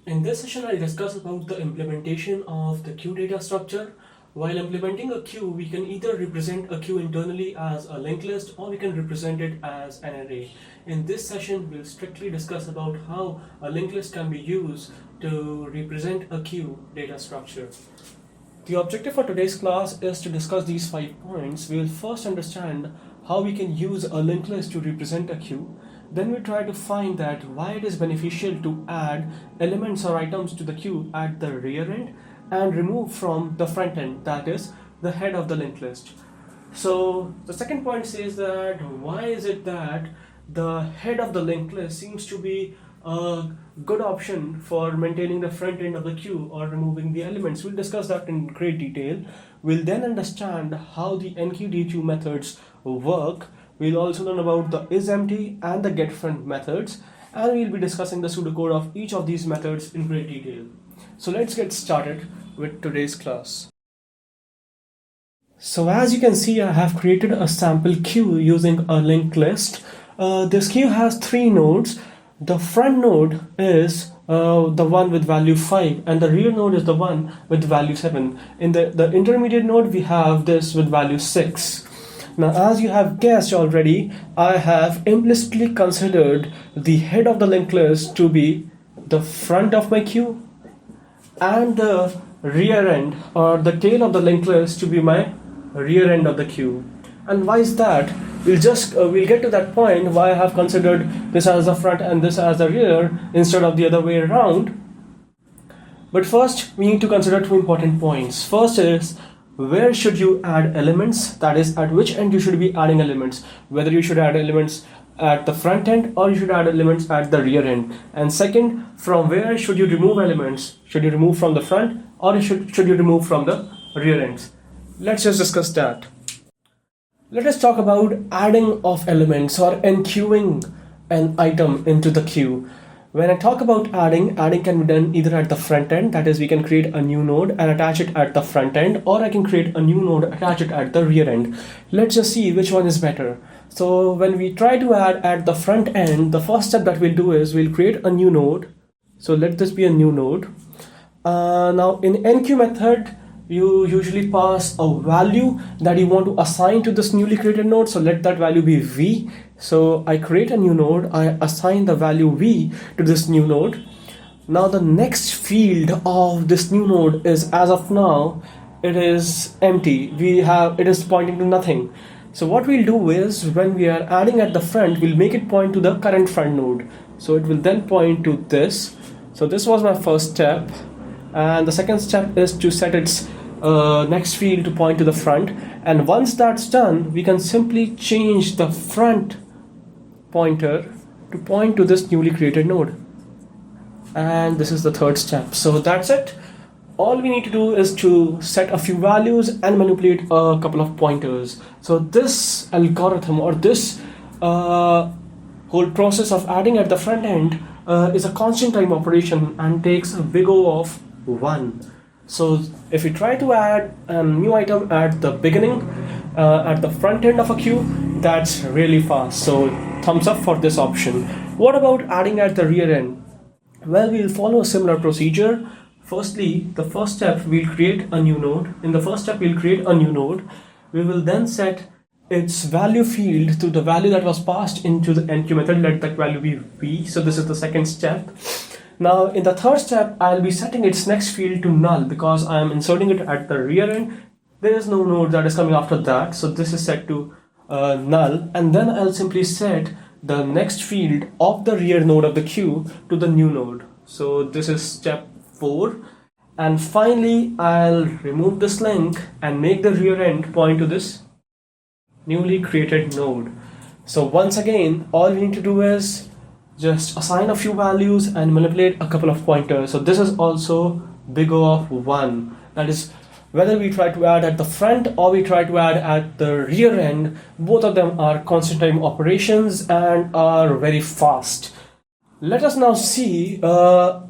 In this session, I'll discuss about the implementation of the queue data structure. While implementing a queue, we can either represent a queue internally as a linked list or we can represent it as an array. In this session, we'll strictly discuss about how a linked list can be used to represent a queue data structure. The objective for today's class is to discuss these 5 points. We will first understand how we can use a linked list to represent a queue. Then we try to find that why it is beneficial to add elements or items to the queue at the rear end and remove from the front end, that is the head of the linked list. So the second point says that why is it that the head of the linked list seems to be a good option for maintaining the front end of the queue or removing the elements. We'll discuss that in great detail. We'll then understand how the enqueue methods work. We'll also learn about the isEmpty and the getFront methods, and we'll be discussing the pseudocode of each of these methods in great detail. So let's get started with today's class. So as you can see, I have created a sample queue using a linked list. This queue has 3 nodes. The front node is the one with value 5 and the rear node is the one with value 7. In the intermediate node, we have this with value 6. Now, as you have guessed already, I have implicitly considered the head of the linked list to be the front of my queue and the rear end or the tail of the linked list to be my rear end of the queue. And why is that? We'll get to that point why I have considered this as the front and this as the rear instead of the other way around. But first, we need to consider 2 important points. First is, where should you add elements? That is, at which end you should be adding elements. Whether you should add elements at the front end or you should add elements at the rear end. And second, from where should you remove elements? Should you remove from the front or should you remove from the rear ends? Let's just discuss that. Let us talk about adding of elements or enqueuing an item into the queue. When I talk about adding can be done either at the front end, that is, we can create a new node and attach it at the front end, or I can create a new node, attach it at the rear end. Let's just see which one is better. So when we try to add at the front end, the first step that we'll do is we'll create a new node. So let this be a new node. Now in enqueue method, you usually pass a value that you want to assign to this newly created node. So let that value be v. So I create a new node, I assign the value v to this new node. Now the next field of this new node is, as of now, it is empty. It is pointing to nothing. So what we'll do is, when we are adding at the front, we'll make it point to the current front node. So it will then point to this. So this was my first step. And the second step is to set its next field to point to the front. And once that's done, we can simply change the front pointer to point to this newly created node. And this is the third step. So that's it. All we need to do is to set a few values and manipulate a couple of pointers. So this algorithm or this whole process of adding at the front end is a constant time operation and takes a big O of 1. So if we try to add a new item at the beginning, at the front end of a queue, that's really fast. So thumbs up for this option. What about adding at the rear end? Well, we'll follow a similar procedure. Firstly, the first step, we'll create a new node. In the first step, we'll create a new node. We will then set its value field to the value that was passed into the enqueue method. Let that value be v. So this is the second step. Now in the third step, I'll be setting its next field to null because I am inserting it at the rear end. There is no node that is coming after that. So this is set to null. And then I'll simply set the next field of the rear node of the queue to the new node. So this is step 4. And finally, I'll remove this link and make the rear end point to this newly created node. So once again, all we need to do is just assign a few values and manipulate a couple of pointers. So this is also big O of 1. That is, whether we try to add at the front or we try to add at the rear end, both of them are constant time operations and are very fast. Let us now see,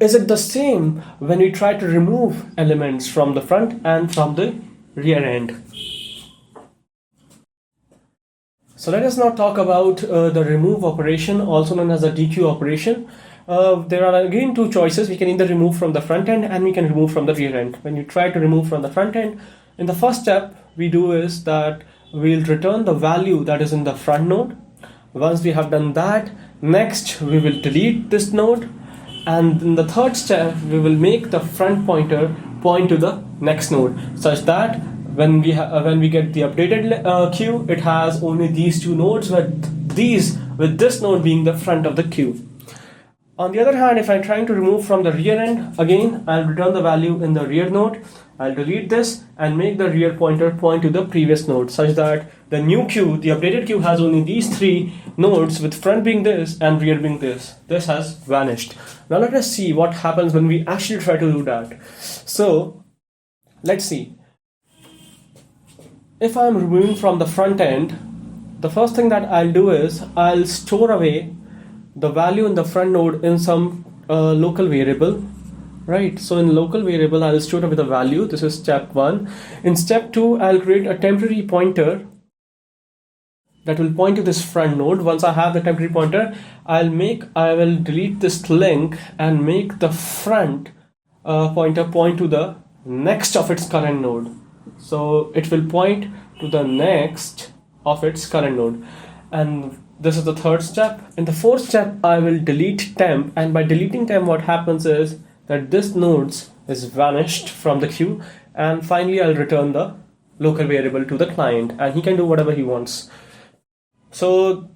is it the same when we try to remove elements from the front and from the rear end? So let us now talk about the remove operation, also known as the DQ operation. There are again two choices. We can either remove from the front end and we can remove from the rear end. When you try to remove from the front end, in the first step we do is that we'll return the value that is in the front node. Once we have done that, next we will delete this node, and in the third step we will make the front pointer point to the next node, such that when we get the updated queue, it has only these two nodes, with this node being the front of the queue. On the other hand, if I'm trying to remove from the rear end, again I'll return the value in the rear node. I'll delete this and make the rear pointer point to the previous node, such that the new queue, the updated queue, has only these three nodes, with front being this and rear being this. This has vanished. Now let us see what happens when we actually try to do that. So let's see. If I'm removing from the front end, the first thing that I'll do is I'll store away the value in the front node in some local variable. Right, so in local variable, I'll store away the value. This is step 1. In step 2, I'll create a temporary pointer that will point to this front node. Once I have the temporary pointer, I will delete this link and make the front pointer point to the next of its current node. So it will point to the next of its current node. And this is the third step. In the fourth step, I will delete temp, and by deleting temp, what happens is that this node is vanished from the queue, and finally I'll return the local variable to the client and he can do whatever he wants. So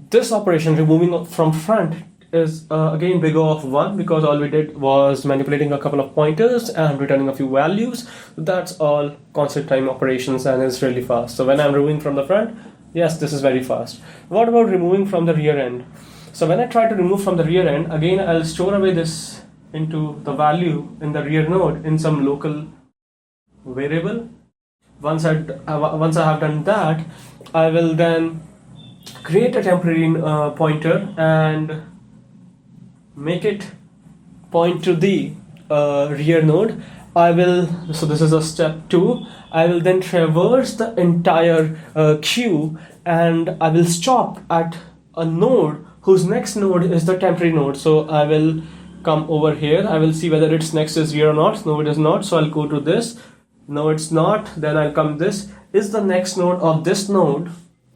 this operation, removing from front, is again big O of 1, because all we did was manipulating a couple of pointers and returning a few values. That's all constant time operations and is really fast. So when I'm removing from the front, yes, this is very fast. What about removing from the rear end? So when I try to remove from the rear end, again I'll store away this into the value in the rear node in some local variable. Once I have done that, I will then create a temporary pointer and make it point to the rear node. So this is a step 2. I will then traverse the entire queue, and I will stop at a node whose next node is the temporary node. So I will come over here. I will see whether its next is rear or not. No, it is not. So I'll go to this. No, it's not. Then I'll come this. Is the next node of this node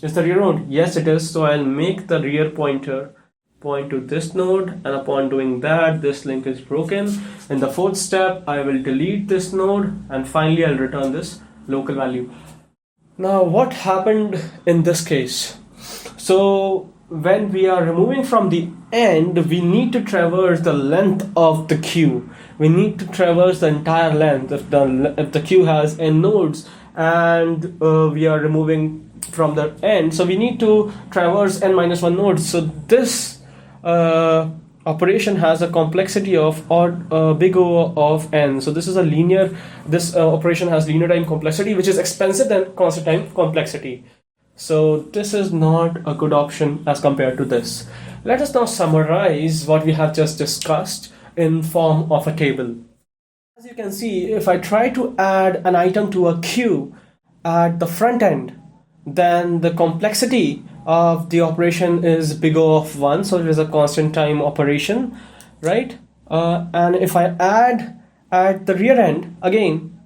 is the rear node? Yes, it is. So I'll make the rear pointer point to this node, and upon doing that, this link is broken. In the fourth step, I will delete this node, and finally I'll return this local value. Now what happened in this case? So when we are removing from the end, we need to traverse the length of the queue. We need to traverse the entire length. If the queue has n nodes and we are removing from the end, so we need to traverse n minus 1 nodes. So this operation has a complexity of big O of n. So this is a linear. This operation has linear time complexity, which is expensive than constant time complexity. So this is not a good option as compared to this. Let us now summarize what we have just discussed in form of a table. As you can see, if I try to add an item to a queue at the front end, then the complexity of the operation is big O of 1, so it is a constant time operation, right? And if I add at the rear end, again,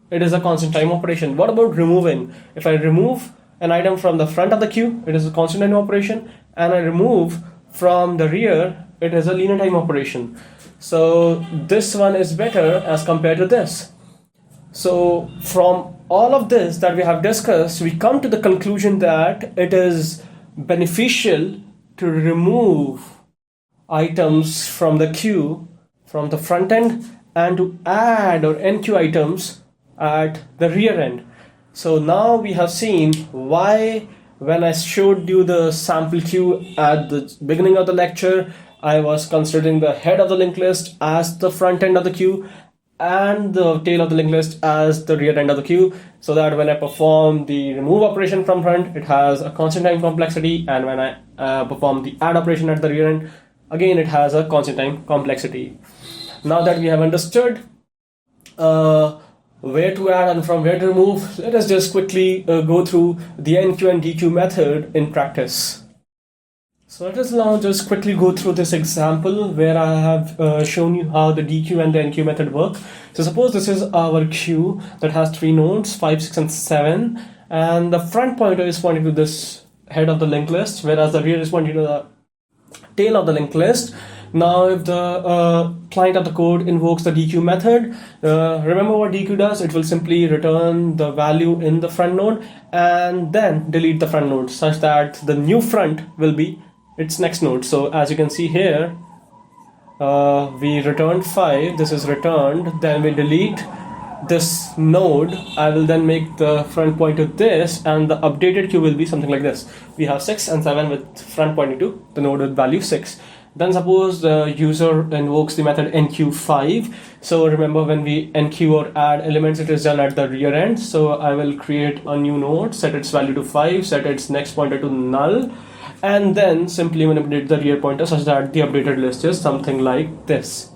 it is a constant time operation. What about removing? If I remove an item from the front of the queue, it is a constant time operation, and I remove from the rear, it is a linear time operation. So this one is better as compared to this. So from all of this that we have discussed, we come to the conclusion that it is beneficial to remove items from the queue from the front end and to add or enqueue items at the rear end. So now we have seen why, when I showed you the sample queue at the beginning of the lecture, I was considering the head of the linked list as the front end of the queue and the tail of the linked list as the rear end of the queue, so that when I perform the remove operation from front, it has a constant time complexity, and when I perform the add operation at the rear end, again it has a constant time complexity. Now that we have understood where to add and from where to remove, let us just quickly go through the enqueue and dequeue method in practice. So let us now just quickly go through this example where I have shown you how the dequeue and the enqueue method work. So suppose this is our queue that has 3 nodes, 5, 6 and 7, and the front pointer is pointing to this head of the linked list, whereas the rear is pointing to the tail of the linked list. Now if the client of the code invokes the dequeue method, remember what dequeue does? It will simply return the value in the front node and then delete the front node such that the new front will be its next node. So as you can see here, we returned 5, this is returned, then we delete this node. I will then make the front point to this, and the updated queue will be something like this. We have 6 and 7 with front pointing to the node with value 6. Then suppose the user invokes the method enqueue5. So remember, when we enqueue or add elements, it is done at the rear end. So I will create a new node, set its value to 5, set its next pointer to null, and then simply manipulate the rear pointer such that the updated list is something like this,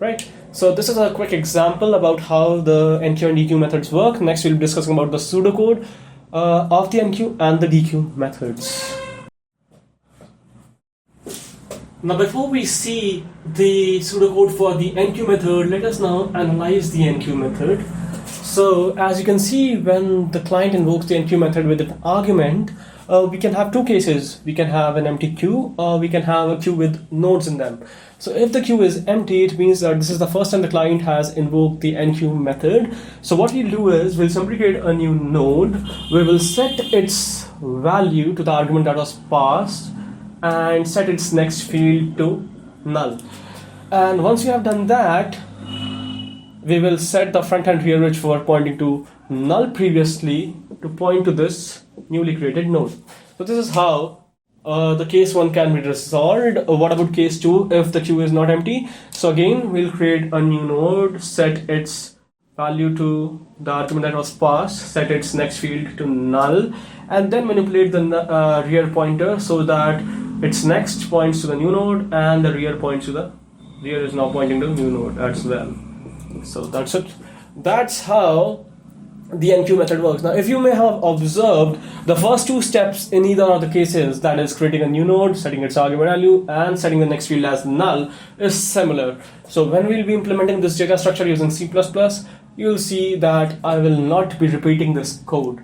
right? So this is a quick example about how the enqueue and dequeue methods work. Next we'll be discussing about the pseudocode of the enqueue and the dequeue methods. Now before we see the pseudocode for the enqueue method, let us now analyze the enqueue method. So as you can see, when the client invokes the enqueue method with an argument, we can have two cases. We can have an empty queue, or we can have a queue with nodes in them. So if the queue is empty, it means that this is the first time the client has invoked the enqueue method. So what we'll do is we'll simply create a new node. We will set its value to the argument that was passed and set its next field to null. And once you have done that, we will set the front and rear, which were pointing to null previously, to point to this newly created node. So this is how the case 1 can be resolved. What about case 2 if the queue is not empty? So again, we'll create a new node, set its value to the argument that was passed, set its next field to null, and then manipulate the rear pointer so that its next points to the new node and the rear points to the rear is now pointing to the new node as well. So that's it. That's how the enqueue method works. Now, if you may have observed, the first two steps in either of the cases, that is creating a new node, setting its argument value, and setting the next field as null, is similar. So when we'll be implementing this data structure using C++, you'll see that I will not be repeating this code.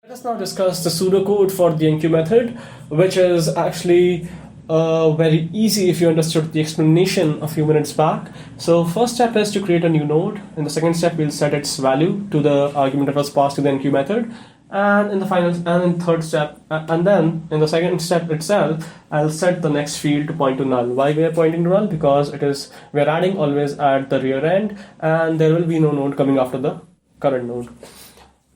Let us now discuss the pseudocode for the enqueue method, which is actually very easy if you understood the explanation a few minutes back. So first step is to create a new node. In the second step, we'll set its value to the argument that was passed to the enqueue method. And in the final and in third step, and then in the second step itself, I'll set the next field to point to null. Why we are pointing to null? Because we're adding always at the rear end, and there will be no node coming after the current node.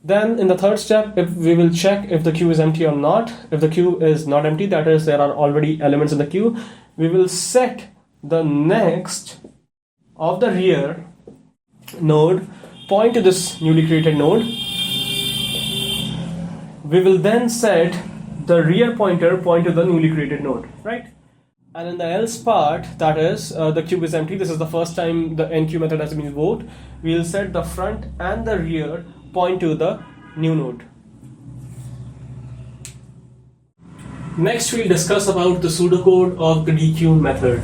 Then in the third step, if we will check if the queue is empty or not. If the queue is not empty, that is, there are already elements in the queue, we will set the next of the rear node, point to this newly created node. We will then set the rear pointer point to the newly created node, right? And in the else part, that is, the queue is empty. This is the first time the enqueue method has been invoked. We will set the front and the rear point to the new node. Next, we'll discuss about the pseudocode of the dequeue method.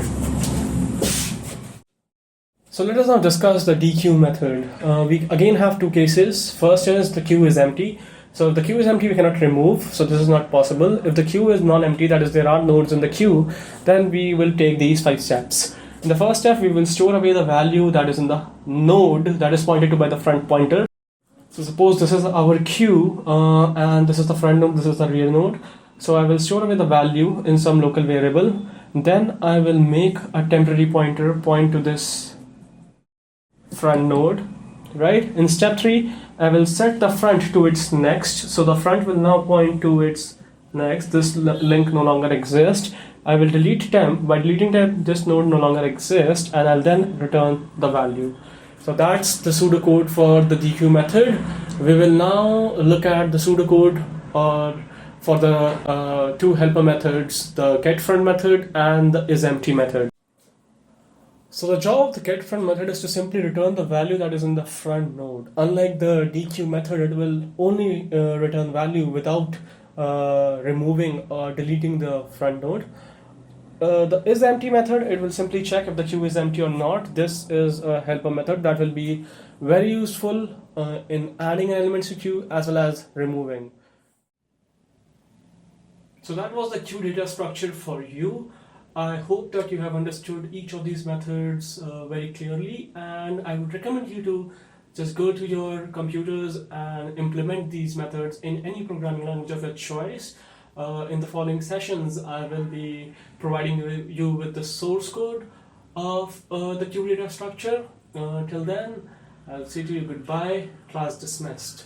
So let us now discuss the dequeue method. We again have two cases. First is the queue is empty. So if the queue is empty, we cannot remove. So this is not possible. If the queue is non-empty, that is, there are nodes in the queue, then we will take these 5 steps. In the first step, we will store away the value that is in the node that is pointed to by the front pointer. So suppose this is our queue, and this is the front node, this is the rear node. So I will store away the value in some local variable. Then I will make a temporary pointer point to this front node, right? In step 3, I will set the front to its next. So the front will now point to its next. This link no longer exists. I will delete temp. By deleting temp, this node no longer exists, and I'll then return the value. So that's the pseudocode for the dequeue method. We will now look at the pseudocode for the two helper methods, the getFront method and the isEmpty method. So the job of the getFriend method is to simply return the value that is in the front node. Unlike the dequeue method, it will only return value without removing or deleting the front node. The isEmpty method, it will simply check if the queue is empty or not. This is a helper method that will be very useful in adding elements to queue as well as removing. So that was the queue data structure for you. I hope that you have understood each of these methods very clearly, and I would recommend you to just go to your computers and implement these methods in any programming language of your choice. In the following sessions, I will be providing you with the source code of the queue data structure. Till then, I'll say to you goodbye, class dismissed.